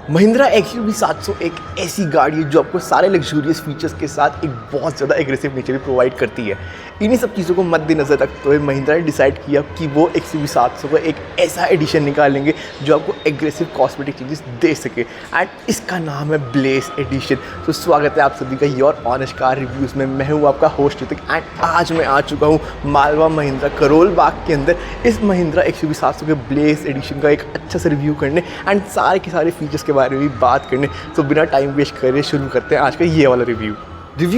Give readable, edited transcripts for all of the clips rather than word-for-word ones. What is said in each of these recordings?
Mahindra XUV 700 एक ऐसी गाड़ी है जो आपको सारे लग्जूरियस फीचर्स के साथ एक बहुत ज़्यादा एग्रेसिव नेचर भी प्रोवाइड करती है। इन्हीं सब चीज़ों को मद्देनज़र रखते हुए महिंद्रा ने डिसाइड किया कि वो XUV 700 का एक ऐसा एडिशन निकालेंगे जो आपको एग्रेसिव कॉस्मेटिक चेंजेस दे सके, एंड इसका नाम है ब्लेज एडिशन। तो स्वागत है आप सभी का योर ऑनेस्ट कार रिव्यूज़ में। मैं हूँ आपका होस्ट ऋतिक, एंड आज मैं आ चुका हूँ मालवा महिंद्रा करोल बाग के अंदर इस महिंद्रा XUV 700 के ब्लेज एडिशन का एक अच्छा सा रिव्यू करने एंड सारे के सारे फीचर्स के बारे में भी बात करने। तो बिना टाइम वेस्ट करे शुरू करते हैं आज का ये वाला रिव्यू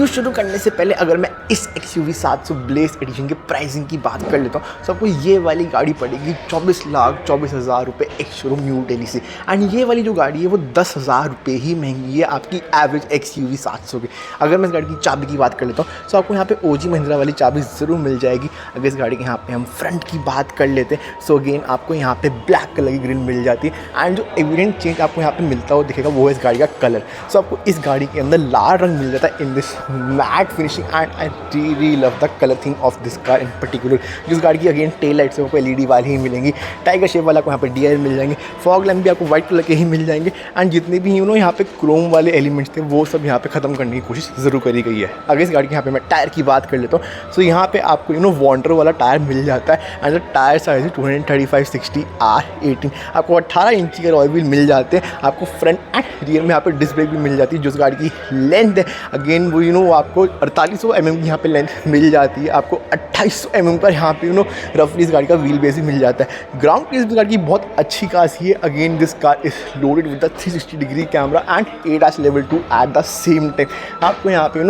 शुरू करने से पहले अगर मैं इस XUV 700 ब्लेज एडिशन के प्राइसिंग की बात कर लेता हूँ तो आपको ये वाली गाड़ी पड़ेगी 24,24,000 रुपये एक शोरूम न्यू दिल्ली से। एंड ये वाली जो गाड़ी है वो 10,000 रुपये ही महंगी है आपकी एवरेज XUV 700 की। अगर मैं इस गाड़ी की चाबी की बात कर लेता हूँ तो आपको यहाँ पे OG महिंद्रा वाली चाबी ज़रूर मिल जाएगी। अगर इस गाड़ी के यहाँ पे हम फ्रंट की बात कर लेते हैं सो अगेन आपको यहाँ पे ब्लैक कलर की ग्रिल मिल जाती है, एंड जो एविडेंट चेंज आपको यहाँ पे मिलता हो दिखेगा वो है इस गाड़ी का कलर। सो आपको इस गाड़ी के अंदर लाल रंग मिल जाता है in this mat finishing, and I really love the colour thing of this car in particular. जिस गाड़ी की अगेन टेल लाइट्स आपको LED वाली ही मिलेंगी, टाइगर शेप वाला आपको यहाँ पे DI मिल जाएंगे, फॉग लैम्प भी आपको व्हाइट कलर के ही मिल जाएंगे, एंड जितने भी यहाँ पे क्रोम वाले एलिमेंट्स थे वो सब यहाँ पे खत्म करने की कोशिश ज़रूर करी गई है। अगर इस गाड़ी के यहाँ पे मैं टायर की बात कर लेता हूँ तो यहाँ पे आपको वॉन्डर वाला टायर मिल जाता है, and the tyre size 235/60 R18। आपको 18 इंची के अलॉय व्हील मिल जाते हैं। आपको फ्रंट एंड रियर में यहाँ पे डिस्क ब्रेक भी मिल जाती है। जो इस गाड़ी की लेंथ है अगेन वो आपको 4800 mm की यहाँ पे लेंथ मिल जाती है। आपको 2800 mm पर यहाँ पे रफली इस गाड़ी का व्हील बेस भी मिल जाता है। ग्राउंड क्लियरेंस इस गाड़ी की बहुत अच्छी खासी है। Again this car is loaded with the 360 degree camera and ADAS level 2 eight the same time. आपको यहाँ पे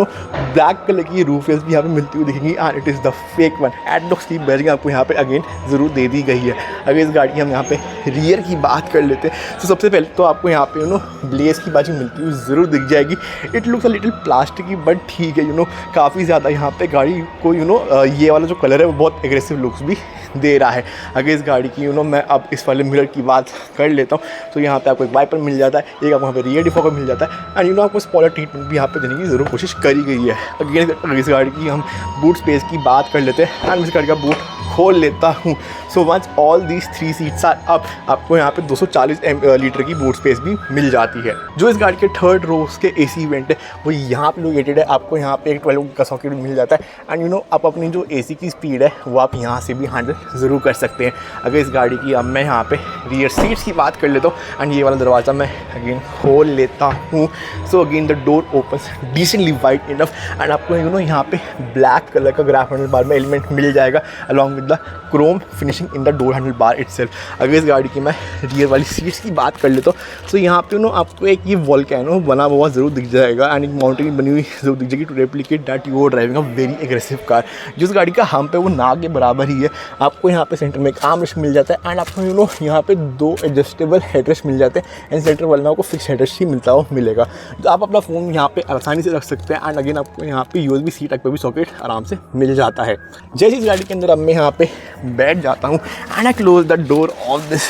ब्लैक कलर की रूफ रेल्स भी यहाँ पे मिलती हुई दिखेंगी, and it is the fake one. Adblock sleep bearing आपको यहाँ पे अगेन ज़रूर दे दी गई है। अगर इस गाड़ी की हम यहाँ पे रियर की बात कर लेते हैं तो सबसे पहले तो आपको यहाँ पे ब्लेज की बाजी मिलती हुई ज़रूर दिख जाएगी। It looks a little plasticky but ठीक है, काफ़ी ज़्यादा यहाँ पे गाड़ी को ये वाला जो कलर है वो बहुत एग्रेसिव लुक्स भी दे रहा है। अगर इस गाड़ी की मैं अब इस वाले मिरर की बात कर लेता हूँ तो यहाँ पे आपको एक वाइपर मिल जाता है, एक आपको यहाँ पे रियर डिफॉगर मिल जाता है, एंड आपको स्पॉइलर ट्रीटमेंट भी यहाँ पे देने की ज़रूर कोशिश करी गई है। अगर इस गाड़ी की हम बूट स्पेस की बात कर लेते हैं एंड इस गाड़ी का बूट खोल लेता हूँ so once all these 3 seats are up आपको यहाँ पे 240 लीटर की बूट स्पेस भी मिल जाती है। जो इस गाड़ी के थर्ड रोज के AC वेंट है वो यहाँ पे लोकेटेड है। आपको यहाँ पे एक 12 का सॉकेट भी मिल जाता है, एंड आप अपनी जो AC की स्पीड है वो आप यहाँ से भी हैंडल ज़रूर कर सकते हैं। अगर इस गाड़ी की अब मैं यहाँ पे रियर सीट्स की बात कर लेता हूँ एंड ये वाला दरवाज़ा मैं अगेन खोल लेता हूँ so again the door opens decently wide enough, and आपको यहाँ पे ब्लैक कलर का ग्राफ हैंडल बार में एलिमेंट मिल जाएगा along with the Chrome finishing in the door handle bar itself. अगर इस गाड़ी की मैं रियर वाली सीट्स की बात कर लेता हूँ तो यहाँ पे आपको एक ये वोल्केनो बना हुआ ज़रूर दिख जाएगा, एंड एक माउंटेन बनी हुई ज़रूर दिख जाएगी to replicate that you are driving a very aggressive car. जिस गाड़ी का हम्प है वो ना के बराबर ही है। आपको यहाँ पे सेंटर में एक आर्मरेस्ट मिल जाता है, एंड आपको यहाँ पे 2 एडजस्टेबल हेडरेस्ट मिल जाते हैं, एंड सेंटर वाले में आपको फिक्स हेडरेस्ट ही मिलता हो मिलेगा। तो आप अपना फ़ोन यहाँ पे आसानी से रख सकते हैं, एंड अगेन आपको यहाँ पे USB C टाइप का भी सॉकेट आराम से मिल जाता है। जैसे इस गाड़ी के अंदर अब मैं यहाँ पे बैठ जाता हूँ and I close the door of this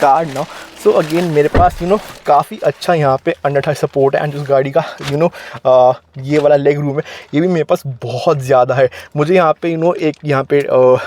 car now so again मेरे पास काफ़ी अच्छा यहाँ पे अंडर सपोर्ट है, एंड उस गाड़ी का ये वाला लेग रूम है ये भी मेरे पास बहुत ज़्यादा है। मुझे यहाँ पे एक यहाँ पे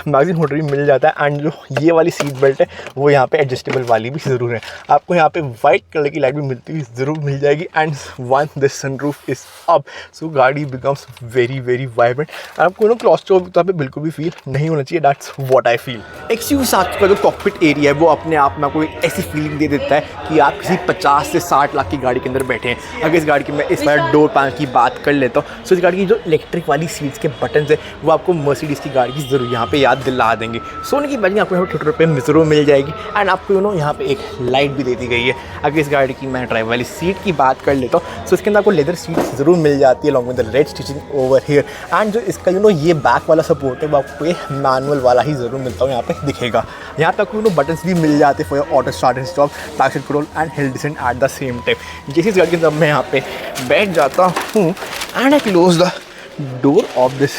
मैगजीन होल्डर भी मिल जाता है, एंड जो ये वाली सीट बेल्ट है वो यहाँ पे एडजस्टेबल वाली भी ज़रूर है। आपको यहाँ पे वाइट कलर की लाइट भी मिलती हुई ज़रूर मिल जाएगी, and one this sunroof is up so गाड़ी बिकम्स वेरी वेरी वाइब्रेंट। आपको क्लॉस्ट्रोफोबिक पे बिल्कुल भी फील नहीं होना चाहिए, that's what I feel. XUV 700 का जो कॉकपिट एरिया है वो अपने आप में आपको एक ऐसी फीलिंग दे देता है कि आप किसी 50 से 60 लाख की गाड़ी के अंदर बैठे हैं। अगर इस गाड़ी की मैं इस वाला डोर पैनल की बात कर लेता हूँ तो इस गाड़ी की जो इलेक्ट्रिक वाली सीट्स के बटन्स है वो आपको मर्सिडीज़ की गाड़ी की ज़रूर यहाँ पे याद दिला देंगे। सोने की बैटिंग आपको यहाँ पे ₹50 में ज़रूर मिल जाएगी, एंड आपको यहाँ पे एक लाइट भी दे दी गई है। अगर इस गाड़ी की मैं ड्राइवर वाली सीट की बात कर लेता हूँ तो इसके अंदर आपको लेदर सीट ज़रूर मिल जाती है along with the red stitching over here, and जो इसका ये बैक वाला सपोर्ट है वो आपको ये मैनुअल वाला ही ज़रूर मिलता है यहाँ पे दिखेगा। यहाँ पे आपको बटन्स भी मिल जाते हैं for auto start and stop, traction control and hill descent eight the same time. जैसे इस गाड़ी के अंदर मैं यहाँ पे बैठ जाता हूँ and I close the door of this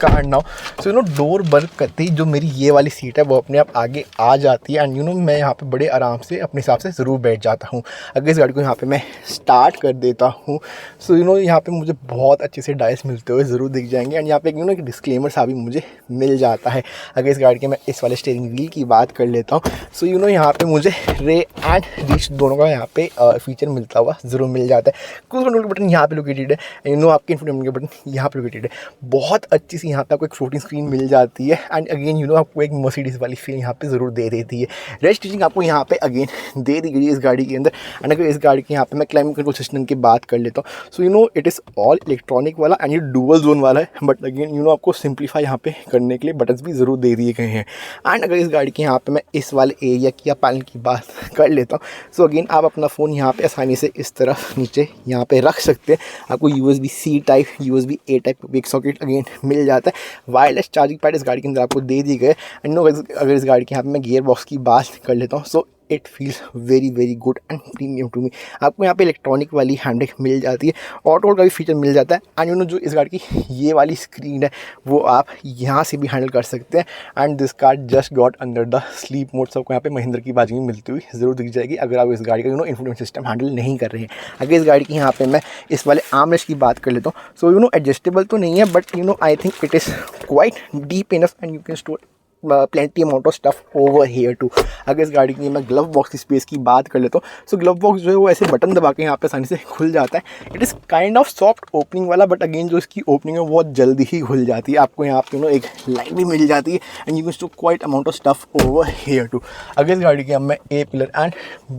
car now. So you know door बंद करते ही जो मेरी ये वाली सीट है वो अपने आप आगे आ जाती है एंड यू नो मैं यहाँ पे बड़े आराम से अपने हिसाब से ज़रूर बैठ जाता हूँ। अगर इस गाड़ी को यहाँ पे मैं स्टार्ट कर देता हूँ सो यू नो यहाँ पे मुझे बहुत अच्छे से डायस मिलते हुए ज़रूर दिख जाएंगे एंड यहाँ पे यू नो एक डिस्क्लेमर सा भी मुझे मिल जाता है। अगर इस गाड़ी के मैं इस वाले स्टीयरिंग व्हील की बात कर लेता हूँ सो यू नो यहाँ पे मुझे रे एंड रीच दोनों का यहाँ पे फीचर मिलता हुआ ज़रूर मिल जाता है। क्रूज कंट्रोल का बटन यहाँ पे लोकेटेड है, यू नो आपके इंफोटेनमेंट का बटन यहाँ पे लोकेटेड है। बहुत अच्छी सी यहाँ पे आपको एक फ्लोटिंग स्क्रीन मिल जाती है एंड अगेन यू नो आपको एक मर्सिडीज वाली फील यहाँ पे ज़रूर दे देती है। रेड स्टिचिंग आपको यहाँ पे अगेन दे दी गई है इस गाड़ी के अंदर एंड अगर इस गाड़ी के यहाँ पे मैं क्लाइमेट कंट्रोल सिस्टम की बात कर लेता हूँ so you know it is all electronic वाला एंड ये डुअल जोन वाला है, बट अगेन यू नो आपको सिंप्लीफाई यहाँ पे करने के लिए बटन्स भी ज़रूर दे दिए गए हैं। एंड अगर इस गाड़ी के यहाँ पे मैं इस वाले एरिया की या पैनल की बात कर लेता हूँ सो अगेन आप अपना फ़ोन यहाँ पे आसानी से इस तरफ नीचे यहाँ पे रख सकते हैं। आपको USB-C टाइप USB-A टाइप एक सॉकेट अगेन मिल जाता है। वायरलेस चार्जिंग पैड इस गाड़ी के अंदर आपको दे दी गए एंड नो अगर इस गाड़ी के यहाँ पे मैं गियर बॉक्स की बात कर लेता हूँ so it feels very good and premium to me. आपको यहाँ पे इलेक्ट्रॉनिक वाली हैंडब्रेक मिल जाती है, ऑटो होल्ड का भी फीचर मिल जाता है एंड यू नो जो इस गाड़ी की ये वाली स्क्रीन है वो आप यहाँ से भी हैंडल कर सकते हैं and this car just got under the sleep mode. सबको यहाँ पे महिंद्रा की बाजी में मिलती हुई ज़रूर दिख जाएगी अगर आप इस गाड़ी का you know infotainment system handle नहीं कर रहे हैं। अगर इस गाड़ी की यहाँ पे मैं इस वाले आर्मरेस्ट की बात कर लेता हूँ सो यू नो एडजस्टेबल तो नहीं है but you know I think it is quite deep enough and you can store plenty amount of stuff over here too. अगर इस गाड़ी की मैं ग्लव बॉक्स की स्पेस की बात कर लेता हूँ सो ग्लव बॉक्स जो है वो ऐसे बटन दबा के यहाँ पे आसानी से खुल जाता है। It is kind of soft opening वाला बट अगेन जो इसकी ओपनिंग है बहुत जल्दी ही खुल जाती है। आपको यहाँ पे एक लाइन भी मिल जाती है and you can store quite amount of stuff over here too. अगर इस गाड़ी की मैं A pillar and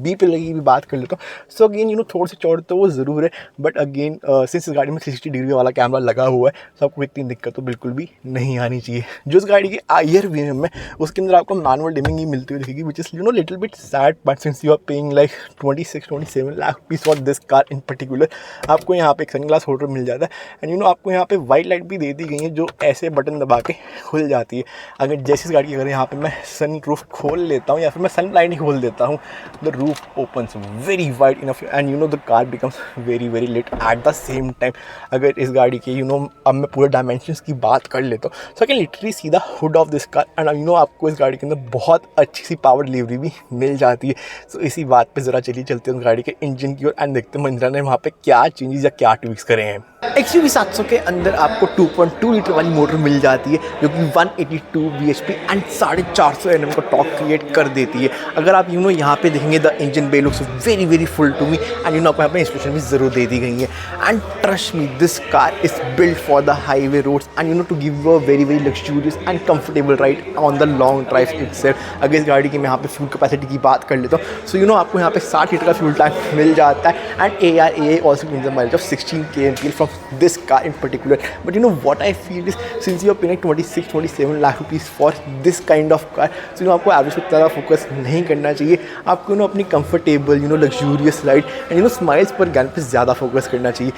B pillar की भी बात कर लेता हूँ सो अगेन यू नो थोड़े से चौड़े तो वो ज़रूर है बट अगेन सिंस इस गाड़ी में 360 डिग्री वाला कैमरा लगा हुआ है सो आपको इतनी दिक्कत तो बिल्कुल भी नहीं आनी चाहिए। जो इस गाड़ी की IR VM है उसके अंदर आपको मैनुअल डिमिंग ही मिलती हुई दिखेगी which is you know little bit sad but since you are paying like 26-27 lakh rupees for this car in particular. आपको यहाँ पे एक सनग्लास होल्डर मिल जाता है एंड यू नो आपको यहाँ पे वाइट लाइट भी दे दी गई है जो ऐसे बटन दबा के खुल जाती है। अगर जैसे इस गाड़ी की अगर यहाँ पे मैं सन रूफ खोल लेता हूँ या फिर मैं सन लाइट ही खोल देता हूँ the roof opens very wide enough and you know the car becomes very lit at the same time. अगर इस गाड़ी के यू नो अब मैं पूरे डायमेंशंस की बात कर लेता हूँ so I can literally see the hood of this car and you know आपको इस गाड़ी के अंदर बहुत अच्छी सी पावर डिलीवरी भी मिल जाती है। सो इसी बात पे ज़रा चलिए चलते हैं उस गाड़ी के इंजन की ओर एंड देखते हैं महिंद्रा ने वहाँ पे क्या चेंजेस या क्या ट्विक्स करे हैं। XUV 700 के अंदर आपको 2.2 लीटर वाली मोटर मिल जाती है जो कि 182 bhp एंड 450 Nm का टॉर्क क्रिएट कर देती है। अगर आप यू नो यहाँ पे देखेंगे the engine bay looks very full to me and you know आपको यहाँ पे इंस्ट्रक्शन भी ज़रूर दे दी गई है and trust me this car is build for the highway roads and you know to give you a very luxurious and comfortable ride on the long drive itself. अगर इस गाड़ी की मैं यहाँ पे फ्यूल कैपेसिटी की बात कर लेता हूँ सो यू नो आपको यहाँ पे 60 लीटर का फ्यूल टैंक मिल जाता है and ARAA also gives the mileage of 16 kmpl from this car in particular. But you know what I feel is since you are paying 26-27 lakh rupees for this kind of car so you know आपको average पे ज़्यादा focus नहीं करना चाहिए। आपको ना अपनी comfortable you know luxurious ride and you no smiles पर गैन पे ज़्यादा फोकस करना चाहिए।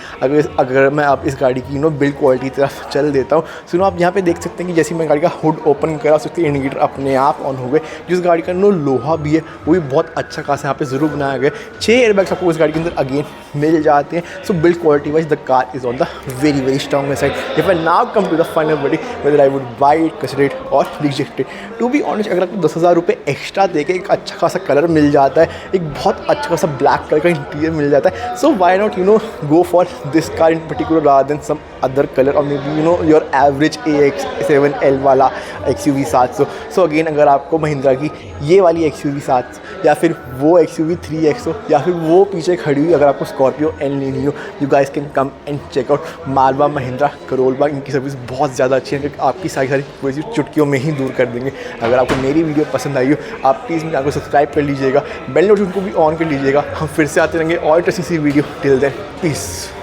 अगर मैं आप इस गाड़ी की यू नो बिल्ड क्वालिटी की तरफ चल देता हूँ सो आप यहाँ पे देख सकते हैं कि जैसे मैं गाड़ी का हुड ओपन करा उसके इंडिकेटर अपने आप ऑन हो गए। जिस गाड़ी का नो लोहा भी है वो भी बहुत अच्छा खासा यहाँ पे ज़रूर बनाया गया। 6 एयरबैग्स आपको इस गाड़ी के अंदर अगेन मिल जाते हैं। सो build quality wise the car is on the very strong side. If I now come to the final verdict whether I would buy it, consider it or reject it. To be honest अगर आपको 10,000 रुपये extra देके एक अच्छा खासा colour मिल जाता है, एक बहुत अच्छा खासा ब्लैक कलर का इंटीरियर मिल जाता है, so why not you know go for this car in particular rather than some other color or maybe you know your average AX7L वाला XUV 700. So again अगर आपको महिंद्रा की ये वाली XUV 700 या फिर वो XUV 3X हो या फिर वो पीछे खड़ी हुई अगर आपको स्कॉर्पियो एल लेनी हो, you guys can come and check out Marwah Mahindra Karol Bagh. इनकी सर्विस बहुत ज़्यादा अच्छी है, आपकी सारी कोई चुटकियों में ही दूर कर देंगे। अगर आपको मेरी वीडियो पसंद आई हो आप प्लीज़ मेरे को सब्सक्राइब कर लीजिएगा, बेल नोटिफिकेशन को भी ऑन कर लीजिएगा। हम फिर से आते रहेंगे और इंटरेस्टिंग सी वीडियो। Till then piece.